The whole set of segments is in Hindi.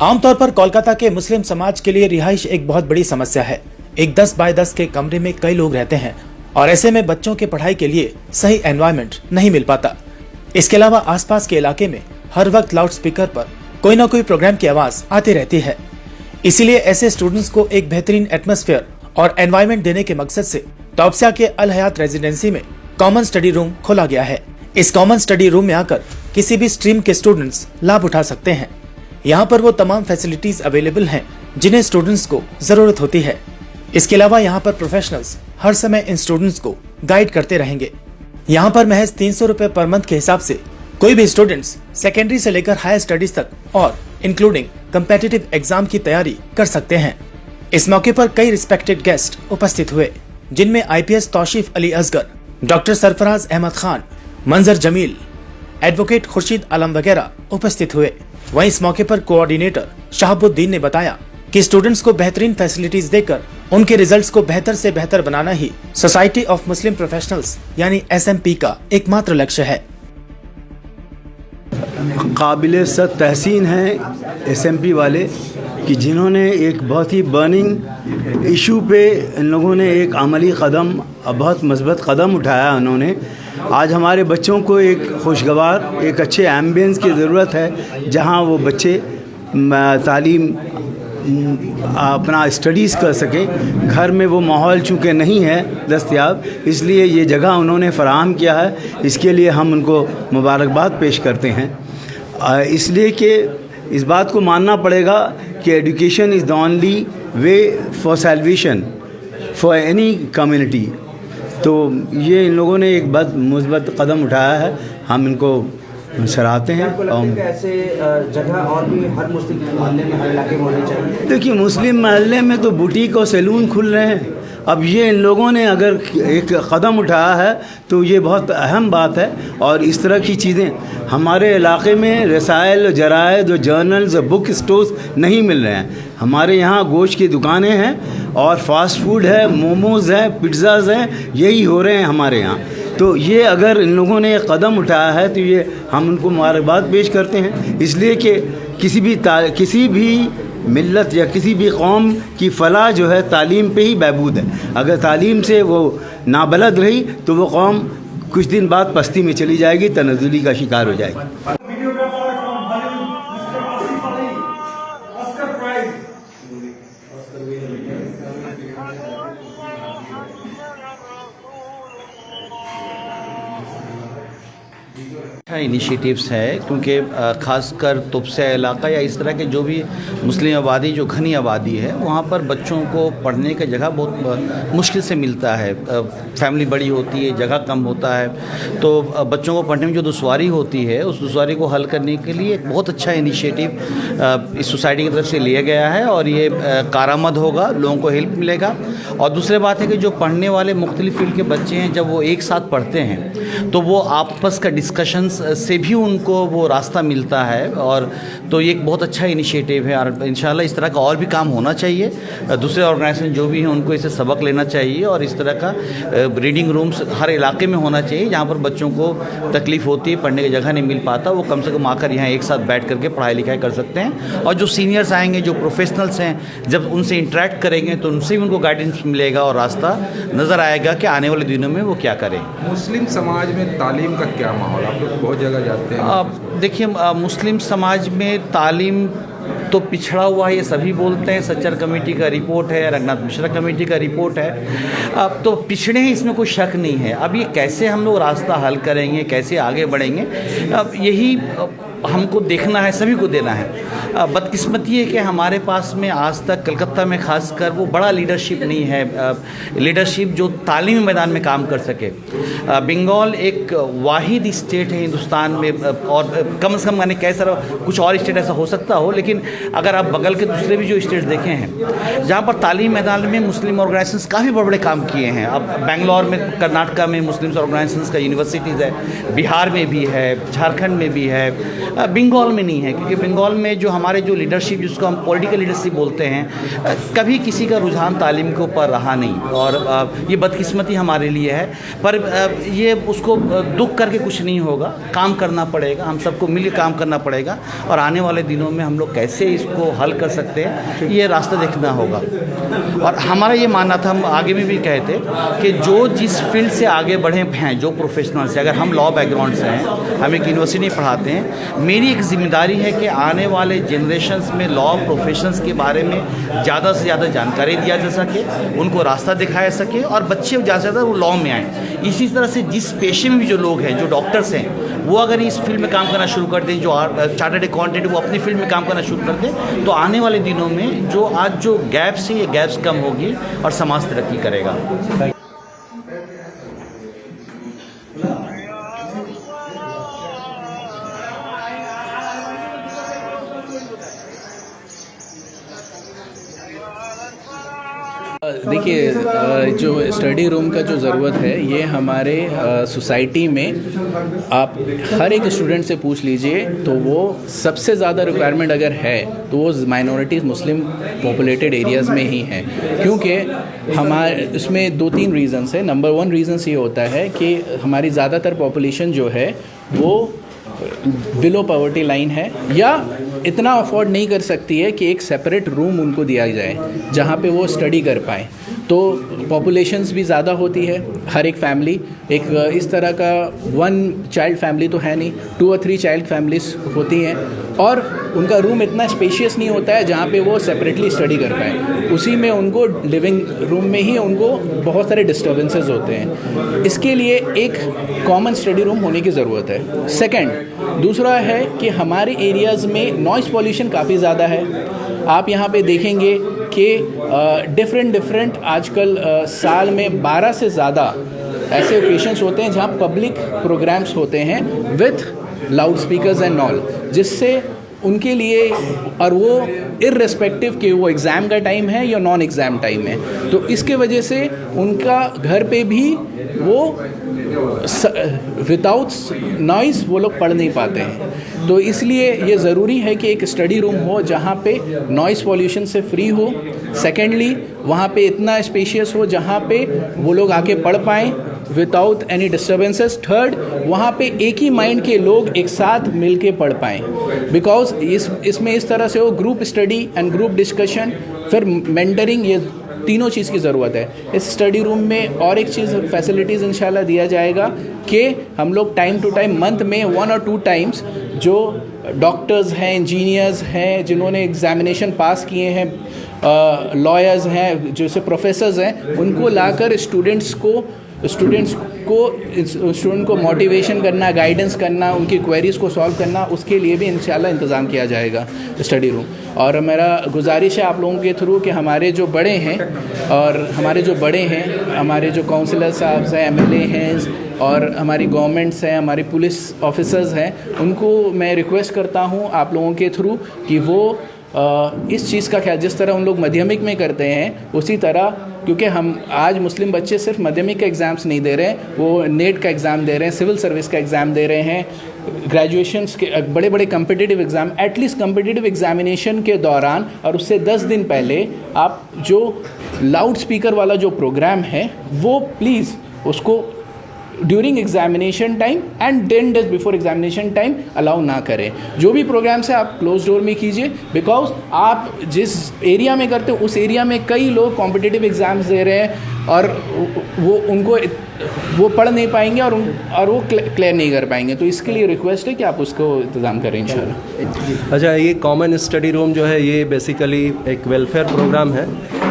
आमतौर पर कोलकाता के मुस्लिम समाज के लिए रिहाइश एक बहुत बड़ी समस्या है। एक 10 बाय 10 के कमरे में कई लोग रहते हैं और ऐसे में बच्चों के पढ़ाई के लिए सही एनवायरनमेंट नहीं मिल पाता। इसके अलावा आसपास के इलाके में हर वक्त लाउड स्पीकर पर कोई ना कोई प्रोग्राम की आवाज आती रहती है। इसीलिए ऐसे स्टूडेंट्स को एक बेहतरीन एटमॉस्फेयर और एनवायरनमेंट देने के मकसद से तौबसिया के अल हयात रेजिडेंसी में कॉमन स्टडी रूम खोला गया है। इस कॉमन स्टडी रूम में आकर किसी भी स्ट्रीम के स्टूडेंट्स लाभ उठा सकते हैं। यहाँ पर वो तमाम फैसिलिटीज अवेलेबल हैं जिन्हें स्टूडेंट्स को जरूरत होती है। इसके अलावा यहाँ पर प्रोफेशनल्स हर समय इन स्टूडेंट्स को गाइड करते रहेंगे। यहाँ पर महज 300 रुपए पर मंथ के हिसाब से कोई भी स्टूडेंट्स सेकेंडरी से लेकर हायर स्टडीज तक और इंक्लूडिंग कम्पिटिटिव एग्जाम की तैयारी कर सकते हैं। इस मौके पर कई रिस्पेक्टेड गेस्ट उपस्थित हुए, जिनमें IPS तौसीफ अली असगर, डॉक्टर सरफराज अहमद खान, मंजर जमील, एडवोकेट खुर्शीद आलम वगैरह उपस्थित हुए। वहीं इस मौके पर कोऑर्डिनेटर शहाबुद्दीन ने बताया कि स्टूडेंट्स को बेहतरीन फैसिलिटीज देकर उनके रिजल्ट्स को बेहतर से बेहतर बनाना ही सोसाइटी ऑफ मुस्लिम प्रोफेशनल्स यानी SMP का एकमात्र लक्ष्य है। काबिल तहसीन है SMP वाले कि जिन्होंने एक बहुत ही बर्निंग इशू पे इन लोगों ने एक अमली कदम, बहुत मजबूत कदम उठाया। उन्होंने आज हमारे बच्चों को एक खुशगवार, एक अच्छे एम्बियंस की ज़रूरत है जहां वो बच्चे तालीम अपना स्टडीज़ कर सकें। घर में वो माहौल चूँकि नहीं है दस्तयाब, इसलिए ये जगह उन्होंने फ़राहम किया है। इसके लिए हम उनको मुबारकबाद पेश करते हैं। इसलिए कि इस बात को मानना पड़ेगा कि education is the only way for salvation for any community. तो ये इन लोगों ने एक बहुत मुस्बत कदम उठाया है, हम इनको सराहते हैं। ऐसे जगह और भी हर मुस्लिम मोहल्ले में, हर इलाके में होनी चाहिए। देखिए, मुस्लिम मोहल्ले में तो बुटीक और सैलून खुल रहे हैं। अब ये इन लोगों ने अगर एक कदम उठाया है तो ये बहुत अहम बात है। और इस तरह की चीज़ें हमारे इलाके में रसायल, जरायद, जर्नल्स, बुक स्टोर्स नहीं मिल रहे हैं। हमारे यहाँ गोश्त की दुकानें हैं और फास्ट फूड है, मोमोज़ हैं, पिज़्ज़ाज़ हैं, यही हो रहे हैं हमारे यहाँ। तो ये अगर इन लोगों ने कदम उठाया है तो ये हम उनको मुबारकबाद पेश करते हैं। इसलिए कि किसी भी मिल्लत या किसी भी कौम की फलाह जो है तालीम पे ही बहबूद है। अगर तालीम से वो नाबलद रही तो वो कौम कुछ दिन बाद पस्ती में चली जाएगी, तनज़ुली का शिकार हो जाएगी। अच्छा इनिशिएटिव्स है, क्योंकि ख़ासकर तौबसिया इलाका या इस तरह के जो भी मुस्लिम आबादी, जो घनी आबादी है, वहाँ पर बच्चों को पढ़ने का जगह बहुत मुश्किल से मिलता है। फैमिली बड़ी होती है, जगह कम होता है, तो बच्चों को पढ़ने में जो दुश्वारी होती है, उस दुश्वारी को हल करने के लिए एक बहुत अच्छा इनिशिएटिव इस सोसाइटी की तरफ से लिया गया है और ये कारामद होगा, लोगों को हेल्प मिलेगा। और दूसरी बात है कि जो पढ़ने वाले मुख्तलिफ फील्ड के बच्चे हैं, जब वो एक साथ पढ़ते हैं तो वो आपस का डिस्कशंस से भी उनको वो रास्ता मिलता है। और तो ये एक बहुत अच्छा इनिशिएटिव है और इंशाल्लाह इस तरह का और भी काम होना चाहिए। दूसरे ऑर्गेनाइजेशन जो भी हैं उनको इसे सबक लेना चाहिए और इस तरह का रीडिंग रूम्स हर इलाके में होना चाहिए जहाँ पर बच्चों को तकलीफ़ होती है, पढ़ने की जगह नहीं मिल पाता, वो कम से कम आकर यहाँ एक साथ बैठ करके पढ़ाई लिखाई कर सकते हैं। और जो सीनियर्स आएंगे, जो प्रोफेशनल्स हैं, जब उनसे इंटरेक्ट करेंगे तो उनसे भी उनको गाइडेंस मिलेगा और रास्ता नज़र आएगा कि आने वाले दिनों में वो क्या करें। मुस्लिम समाज में तालीम का क्या माहौल, आप लोग बहुत जगह जाते हैं? देखिए, मुस्लिम समाज में तालीम तो पिछड़ा हुआ है, ये सभी बोलते हैं। सच्चर कमेटी का रिपोर्ट है, रंगनाथ मिश्रा कमेटी का रिपोर्ट है। अब तो पिछड़े हैं, इसमें कोई शक नहीं है। अब ये कैसे हम लोग रास्ता हल करेंगे, कैसे आगे बढ़ेंगे, अब यही हमको देखना है, सभी को देना है। बदकिस्मती है कि हमारे पास में आज तक कलकत्ता में खासकर वो बड़ा लीडरशिप नहीं है, लीडरशिप जो तालीमी मैदान में काम कर सके। बंगाल एक वाहिद स्टेट है हिंदुस्तान में, और कम से कम मैंने कैसा कुछ और स्टेट ऐसा हो सकता हो, लेकिन अगर आप बगल के दूसरे भी जो स्टेट्स देखे हैं जहाँ पर तालीम मैदान में मुस्लिम ऑर्गेनाइजेशंस काफ़ी बड़े बड़े काम किए हैं। अब बेंगलोर में, कर्नाटका में मुस्लिम ऑर्गेनाइजेशंस का यूनिवर्सिटीज़ है, बिहार में भी है, झारखंड में भी है, बंगाल में नहीं है, क्योंकि बंगाल में जो हमारे जो लीडरशिप, जिसको हम पॉलिटिकल लीडरशिप बोलते हैं, कभी किसी का रुझान तालीम के ऊपर रहा नहीं, और ये बदकिस्मती हमारे लिए है। पर ये उसको दुख करके कुछ नहीं होगा, काम करना पड़ेगा, हम सबको मिलकर काम करना पड़ेगा, और आने वाले दिनों में हम लोग कैसे इसको हल कर सकते हैं ये रास्ता देखना होगा। और हमारा ये मानना था, हम आगे में भी कहे थे कि जो जिस फील्ड से आगे बढ़े हैं, जो प्रोफेशनल्स हैं, अगर हम लॉ बैकग्राउंड से हैं, हम एक यूनिवर्सिटी में पढ़ाते हैं, मेरी एक जिम्मेदारी है कि आने वाले जनरेशन्स में लॉ प्रोफेशंस के बारे में ज़्यादा से ज़्यादा जानकारी दिया जा सके, उनको रास्ता दिखाया सके, और बच्चे ज़्यादा से ज़्यादा वो लॉ में आएँ। इसी तरह से जिस पेशे में भी जो लोग हैं, जो डॉक्टर्स हैं, वो अगर इस फील्ड में काम करना शुरू कर दें, जो चार्टर्ड अकाउंटेंट वो अपनी फील्ड में काम करना शुरू कर दें, तो आने वाले दिनों में जो आज जो गैप्स है, ये गैप्स कम होगी और समाज तरक्की करेगा। देखिए, जो स्टडी रूम का जो ज़रूरत है, ये हमारे सोसाइटी में आप हर एक स्टूडेंट से पूछ लीजिए तो वो सबसे ज़्यादा रिक्वायरमेंट अगर है तो वो माइनॉरिटीज़ मुस्लिम पॉपुलेटेड एरियाज़ में ही हैं, क्योंकि हमारे इसमें 2-3 रीज़न्स है। नंबर 1 रीज़न्स ये होता है कि हमारी ज़्यादातर पॉपुलेशन जो है वो बिलो पॉवर्टी लाइन है, या इतना अफोर्ड नहीं कर सकती है कि एक सेपरेट रूम उनको दिया जाए जहाँ पे वो स्टडी कर पाएँ। तो पॉपुलेशंस भी ज़्यादा होती है, हर एक फैमिली एक इस तरह का 1 चाइल्ड फैमिली तो है नहीं, 2 और 3 चाइल्ड फैमिलीज होती हैं, और उनका रूम इतना स्पेशियस नहीं होता है जहाँ पे वो सेपरेटली स्टडी कर पाएँ। उसी में उनको लिविंग रूम में ही उनको बहुत सारे डिस्टर्बेंसेस होते हैं। इसके लिए एक कॉमन स्टडी रूम होने की ज़रूरत है। सेकंड, दूसरा है कि हमारे एरियाज़ में नॉइज़ पॉल्यूशन काफ़ी ज़्यादा है। आप यहाँ पे देखेंगे कि डिफरेंट आजकल साल में 12 से ज़्यादा ऐसे ओकेशंस होते हैं जहाँ पब्लिक प्रोग्राम्स होते हैं with loud speakers and all, जिससे उनके लिए, और वो इर्रेस्पेक्टिव कि वो एग्ज़ाम का टाइम है या नॉन एग्ज़ाम टाइम है, तो इसके वजह से उनका घर पे भी वो विदाउट नॉइज़ वो लोग पढ़ नहीं पाते हैं। तो इसलिए ये ज़रूरी है कि एक स्टडी रूम हो जहाँ पे नॉइज़ पॉल्यूशन से फ्री हो। सेकेंडली, वहाँ पे इतना स्पेशियस हो जहाँ पे वो लोग आके पढ़ पाएँ विदाउट एनी डिस्टर्बेंसेस। थर्ड, वहाँ पे एक ही माइंड के लोग एक साथ मिल के पढ़ पाएँ, बिकॉज इसमें इस तरह से हो group study and group discussion, फिर मेंटरिंग, ये तीनों चीज़ की ज़रूरत है। इस स्टडी रूम में और एक चीज़ फैसिलिटीज़ इंशाल्लाह दिया जाएगा कि हम लोग टाइम टू टाइम, मंथ में 1 और 2 टाइम्स, जो डॉक्टर्स हैं, इंजीनियर्स हैं, जिन्होंने एग्जामिनेशन पास किए हैं, लॉयर्स हैं, जैसे प्रोफेसर्स हैं, उनको लाकर स्टूडेंट्स को मोटिवेशन करना, गाइडेंस करना, उनकी क्वेरीज़ को सॉल्व करना, उसके लिए भी इंशाल्लाह इंतज़ाम किया जाएगा स्टडी रूम। और मेरा गुजारिश है आप लोगों के थ्रू कि हमारे जो बड़े हैं, हमारे जो काउंसलर साहब हैं, MLA हैं, और हमारी गवर्नमेंट्स हैं, हमारी पुलिस ऑफिसर्स हैं, उनको मैं रिक्वेस्ट करता हूँ आप लोगों के थ्रू कि वो इस चीज़ का ख्याल, जिस तरह उन लोग माध्यमिक में करते हैं उसी तरह, क्योंकि हम आज मुस्लिम बच्चे सिर्फ माध्यमिक का एग्ज़ाम्स नहीं दे रहे हैं, वो नेट का एग्ज़ाम दे रहे हैं, सिविल सर्विस का एग्ज़ाम दे रहे हैं, ग्रेजुएशंस के बड़े बड़े competitive exam. At least competitive examination के दौरान और उससे 10 दिन पहले आप जो लाउड स्पीकर वाला जो प्रोग्राम है वो प्लीज़ उसको during examination time and 10 days before examination time allow ना करें। जो भी प्रोग्राम्स है आप क्लोज डोर में कीजिए, बिकॉज आप जिस एरिया में करते हो उस एरिया में कई लोग कॉम्पिटिटिव एग्ज़ाम्स दे रहे हैं और वो पढ़ नहीं पाएंगे और वो क्लियर नहीं कर पाएंगे। तो इसके लिए रिक्वेस्ट है कि आप उसको इंतज़ाम करें इंशाल्लाह। अच्छा, ये कॉमन स्टडी रूम जो है ये बेसिकली एक वेलफेयर प्रोग्राम है।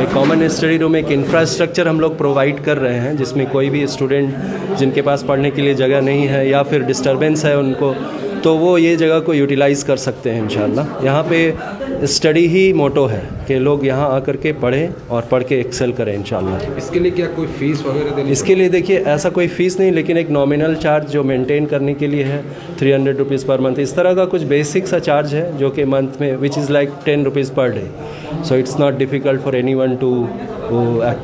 एक कॉमन स्टडी रूम एक इंफ्रास्ट्रक्चर हम लोग प्रोवाइड कर रहे हैं, जिसमें कोई भी स्टूडेंट जिनके पास पढ़ने के लिए जगह नहीं है या फिर डिस्टर्बेंस है उनको, तो वो ये जगह को यूटिलाइज़ कर सकते हैं इंशाल्लाह। यहाँ पे स्टडी ही मोटो है कि लोग यहाँ आकर के पढ़ें और पढ़ के एक्सेल करें इंशाल्लाह। इसके लिए क्या कोई फ़ीस वगैरह देनी? इसके लिए देखिए ऐसा कोई फ़ीस नहीं, लेकिन एक नॉमिनल चार्ज जो मेंटेन करने के लिए है 300 रुपीज़ पर मंथ। इस तरह का कुछ बेसिक सा चार्ज है जो कि मंथ में which is like 10 rupees per day. So it's not difficult for anyone to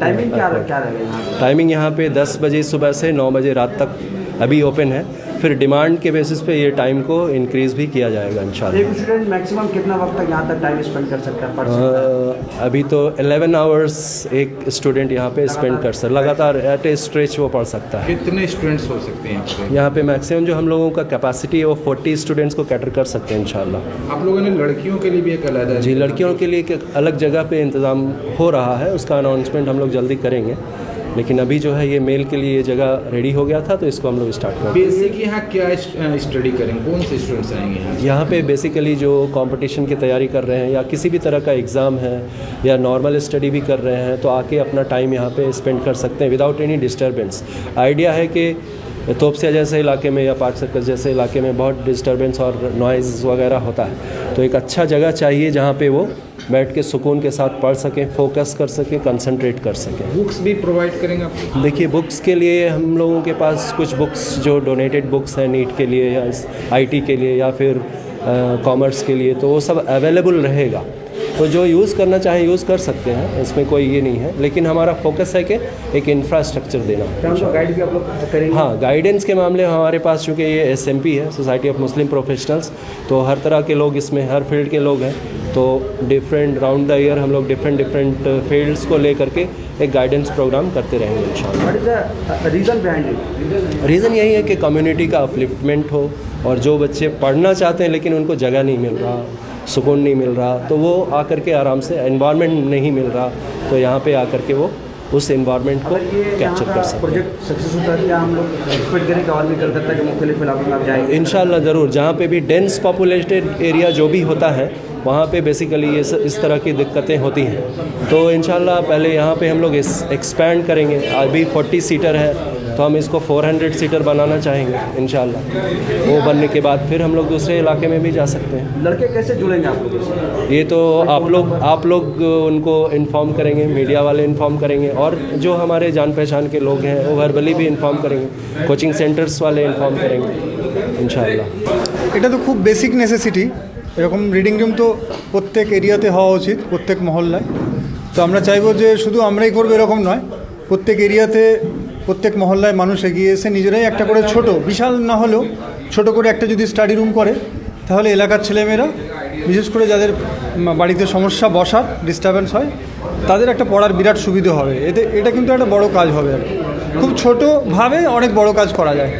timing क्या रहेगा? टाइमिंग यहाँ पे 10 बजे सुबह से 9 बजे रात तक अभी ओपन है। फिर डिमांड के बेसिस पे ये टाइम को इंक्रीज़ भी किया जाएगा इंशाल्लाह। एक स्टूडेंट मैक्सिमम कितना वक्त तक यहाँ तक टाइम स्पेंड कर सकता है, पढ़ सकता है? अभी तो 11 आवर्स एक स्टूडेंट यहाँ पे स्पेंड कर सकता, लगातार एट ए स्ट्रेच वो पढ़ सकता है। कितने स्टूडेंट्स हो सकते हैं यहाँ पे? यहाँ पे मैक्सिमम जो हम लोगों का कैपेसिटी है वो 40 स्टूडेंट्स को कैटर कर सकते हैं इंशाल्लाह। आप लोगों ने लड़कियों के लिए भी एक अलग जी, लड़कियों के लिए एक अलग जगह पे इंतज़ाम हो रहा है, उसका अनाउंसमेंट हम लोग जल्दी करेंगे, लेकिन अभी जो है ये मेल के लिए ये जगह रेडी हो गया था तो इसको हम लोग स्टार्ट करेंगे। बेसिक यहाँ क्या स्टडी करेंगे, कौन से स्टूडेंट्स आएंगे यहाँ? यहाँ पे बेसिकली जो कंपटीशन की तैयारी कर रहे हैं या किसी भी तरह का एग्ज़ाम है या नॉर्मल स्टडी भी कर रहे हैं तो आके अपना टाइम यहाँ पे स्पेंड कर सकते हैं विदाउट एनी डिस्टर्बेंस। आइडिया है कि तोपसिया जैसे इलाके में या पार्क सर्कल जैसे इलाके में बहुत डिस्टर्बेंस और नॉइज़ वगैरह होता है, तो एक अच्छा जगह चाहिए जहाँ पे वो बैठ के सुकून के साथ पढ़ सकें, फोकस कर सकें, कंसंट्रेट कर सकें। बुक्स भी प्रोवाइड करेंगे आप? देखिए, बुक्स के लिए हम लोगों के पास कुछ बुक्स जो डोनेटेड बुक्स हैं नीट के लिए या आईटी के लिए या फिर कॉमर्स के लिए, तो वो सब अवेलेबल रहेगा, तो जो यूज़ करना चाहें यूज़ कर सकते हैं, इसमें कोई ये नहीं है, लेकिन हमारा फोकस है कि एक इंफ्रास्ट्रक्चर देना। गाइड भी आप लोग करेंगे? हाँ, गाइडेंस के मामले में हमारे पास चूँकि ये SMP है, सोसाइटी ऑफ मुस्लिम प्रोफेशनल्स, तो हर तरह के लोग इसमें, हर फील्ड के लोग हैं, तो डिफरेंट राउंड द ईयर हम लोग डिफरेंट फील्ड्स को ले करके एक गाइडेंस प्रोग्राम करते रहेंगे इंशाल्लाह। What is the reason behind it? Reason यही है कि कम्युनिटी का अपलिफ्टमेंट हो, और जो बच्चे पढ़ना चाहते हैं लेकिन उनको जगह नहीं मिल रहा, सुकून नहीं मिल रहा, तो वो आकर के आराम से, एनवायरनमेंट नहीं मिल रहा, तो यहाँ पे आकर के वो उस एनवायरनमेंट को कैप्चर कर सकते हैं। प्रोजेक्ट सक्सेस होता है, क्या हम लोग एक्सपेक्ट करें कि और भी कलकत्ता के मुख्तलिफ इलाकों में आप जाएंगे? इंशाल्लाह ज़रूर, जहाँ पे भी डेंस पॉपुलेटेड एरिया जो भी होता है वहाँ पे बेसिकली ये इस तरह की दिक्कतें होती हैं, तो इंशाल्लाह पहले यहाँ पे हम लोग एक्सपैंड करेंगे। अभी 40 सीटर है तो हम इसको 400 सीटर बनाना चाहेंगे इंशाल्लाह। वो बनने के बाद फिर हम लोग दूसरे इलाके में भी जा सकते हैं। लड़के कैसे जुड़ेंगे आप लोगों से? ये तो आप लोग उनको इन्फॉर्म करेंगे, मीडिया वाले इन्फॉर्म करेंगे, और जो हमारे जान पहचान के लोग हैं वो वर्बली भी इन्फॉर्म करेंगे, कोचिंग सेंटर्स वाले इन्फॉर्म करेंगे इंशाल्लाह। এটা তো খুব বেসিক নেসেসিটি, এরকম রিডিং রুম তো প্রত্যেক এরিয়াতে হওয়া উচিত, প্রত্যেক মহল্লায়। তো আমরা চাইবো যে শুধু আমরাই করবো এরকম নয়, প্রত্যেক এরিয়াতে প্রত্যেক মহল্লায় মানুষ এগিয়ে এসে নিজেরাই একটা করে ছোট, বিশাল না হলেও ছোট করে একটা যদি স্টাডি রুম করে, তাহলে এলাকার ছেলেমেয়েরা, বিশেষ করে যাদের বাড়িতে সমস্যা, বসার ডিস্টারবেন্স হয়, তাদের একটা পড়ার বিরাট সুবিধা হবে। এটা কিন্তু একটা বড় কাজ হবে আর কি। খুব ছোটোভাবে অনেক বড় কাজ করা যায়।